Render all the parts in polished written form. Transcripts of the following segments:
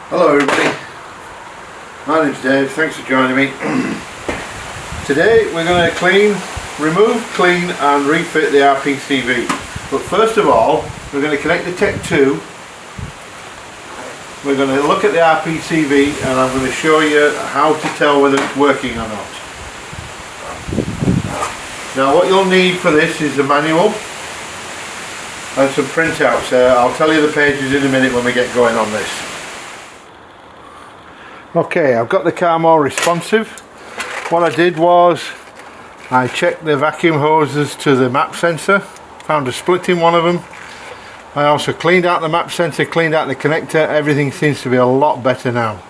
Hello everybody, my name's Dave, thanks for joining me. Today we're going to remove, clean and refit the RPCV. But first of all, we're going to connect the Tech 2. We're going to look at the RPCV and I'm going to show you how to tell whether it's working or not. Now what you'll need for this is the manual and some printouts. I'll tell you the pages in a minute when we get going on this. Okay, I've got the car more responsive. What I did was I checked the vacuum hoses to the map sensor, found a split in one of them. I also cleaned out the map sensor, cleaned out the connector. Everything seems to be a lot better now.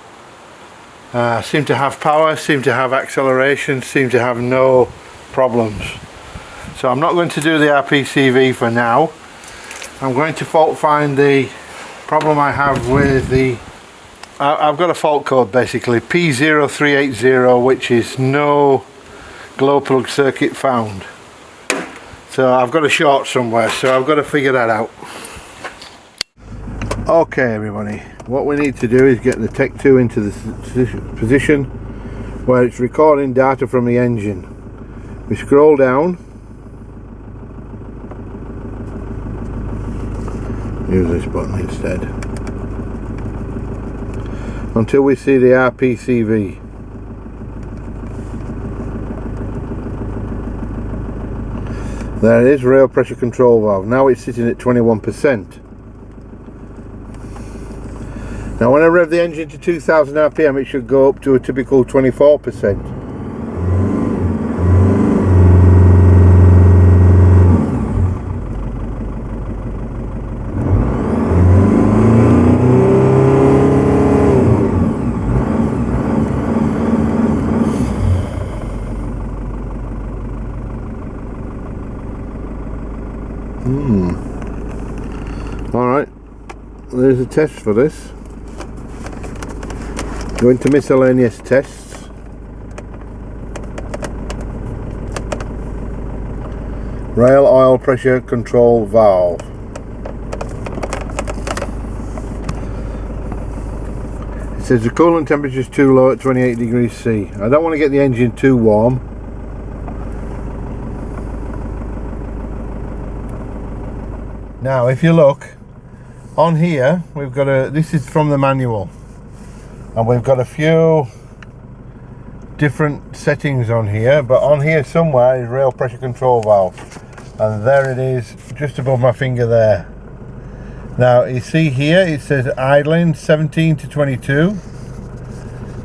Seem to have power, seem to have acceleration, seem to have no problems. So I'm not going to do the RPCV for now. I'm going to fault find the problem I have with the I've got a fault code basically, P0380, which is no glow plug circuit found. So I've got a short somewhere, so I've got to figure that out. Okay everybody, what we need to do is get the Tech 2 into the position where it's recording data from the engine. We scroll down, use this button instead, until we see the RPCV. There it is, rail pressure control valve. Now it's sitting at 21%. Now when I rev the engine to 2000 RPM it should go up to a typical 24%. Alright, there's a test for this. Go into miscellaneous tests. Rail oil pressure control valve. It says the coolant temperature is too low at 28 degrees C. I don't want to get the engine too warm. Now if you look on here, we've got this is from the manual, and we've got a few different settings on here, but on here somewhere is rail pressure control valve, and there it is just above my finger there. Now you see here it says idling 17 to 22,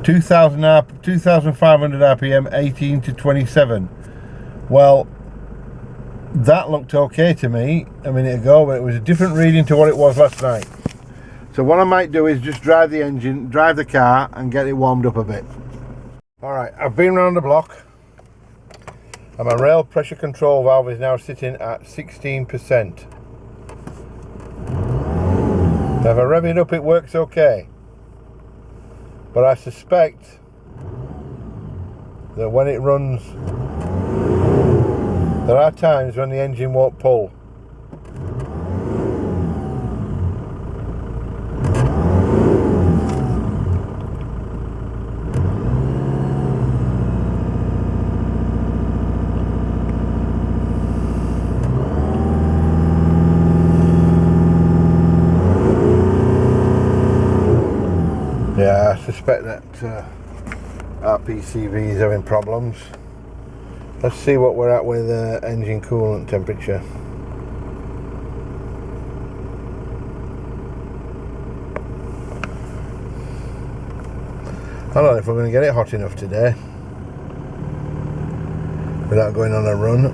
2500 RPM 18 to 27. Well, that looked okay to me a minute ago, but it was a different reading to what it was last night. So what I might do is just drive the car and get it warmed up a bit. Alright, I've been around the block and my rail pressure control valve is now sitting at 16%. Now if I rev it up it works okay, but I suspect that when it runs, there are times when the engine won't pull. Yeah, I suspect that RPCV is having problems. Let's see what we're at with engine coolant temperature. I don't know if we're going to get it hot enough today without going on a run.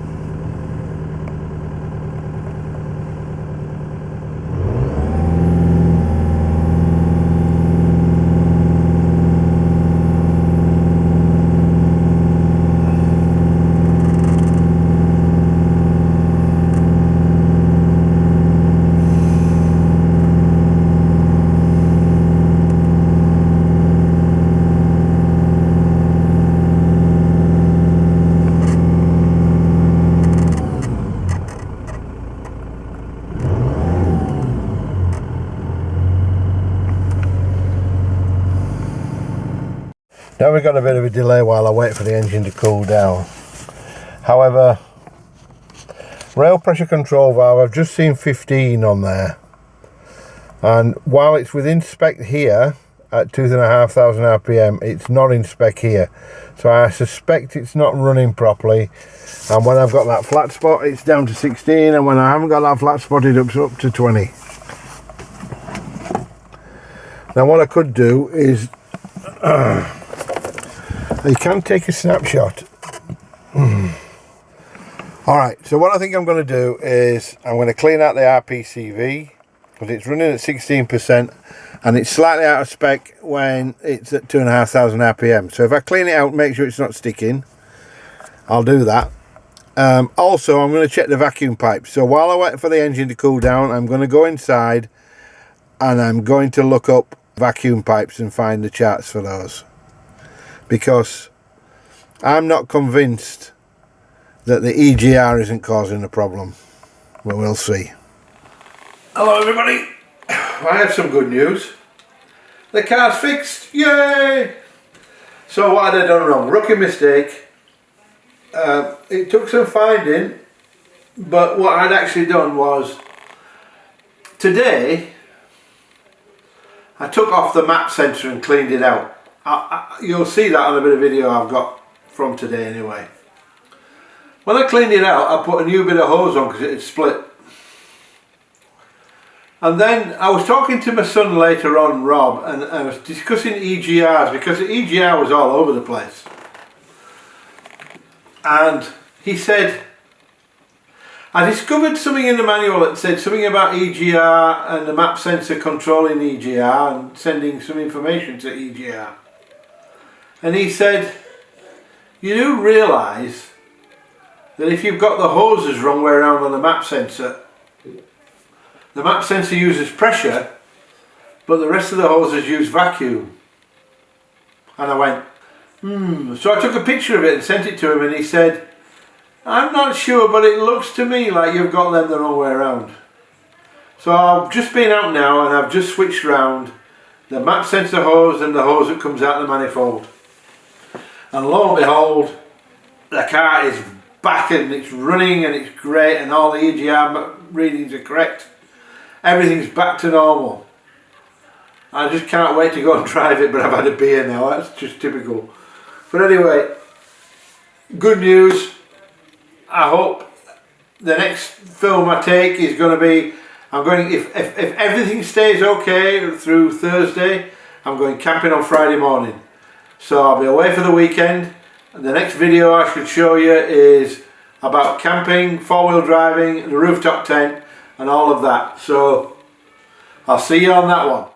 Now we've got a bit of a delay while I wait for the engine to cool down. However, rail pressure control valve, I've just seen 15 on there, and while it's within spec here at 2,500 RPM, it's not in spec here, so I suspect it's not running properly. And when I've got that flat spot, it's down to 16, and when I haven't got that flat spot, it's up to 20. Now what I could do is you can take a snapshot. Alright, so what I think I'm going to do is I'm going to clean out the RPCV, because it's running at 16% and it's slightly out of spec when it's at 2,500 RPM. So if I clean it out, make sure it's not sticking, I'll do that. Also, I'm going to check the vacuum pipes. So while I wait for the engine to cool down, I'm going to go inside and I'm going to look up vacuum pipes and find the charts for those, because I'm not convinced that the EGR isn't causing the problem, but we'll see. Hello everybody, I have some good news. The car's fixed, yay! So what had I done wrong? Rookie mistake. It took some finding, but what I'd actually done was, today I took off the map sensor and cleaned it out. You'll see that on a bit of video I've got from today anyway. When I cleaned it out, I put a new bit of hose on because it had split. And then I was talking to my son later on, Rob, and I was discussing EGRs, because the EGR was all over the place. And he said, I discovered something in the manual that said something about EGR and the map sensor controlling EGR and sending some information to EGR. And he said, you do realise that if you've got the hoses wrong way around on the map sensor uses pressure, but the rest of the hoses use vacuum. And I went, So I took a picture of it and sent it to him, and he said, I'm not sure, but it looks to me like you've got them the wrong way around. So I've just been out now and I've just switched round the map sensor hose and the hose that comes out of the manifold. And lo and behold, the car is back and it's running and it's great, and all the EGR readings are correct. Everything's back to normal. I just can't wait to go and drive it, but I've had a beer now, that's just typical. But anyway, good news. I hope the next film I take is going to be, if everything stays okay through Thursday, I'm going camping on Friday morning. So I'll be away for the weekend, and the next video I should show you is about camping, four-wheel driving, the rooftop tent and all of that. So I'll see you on that one.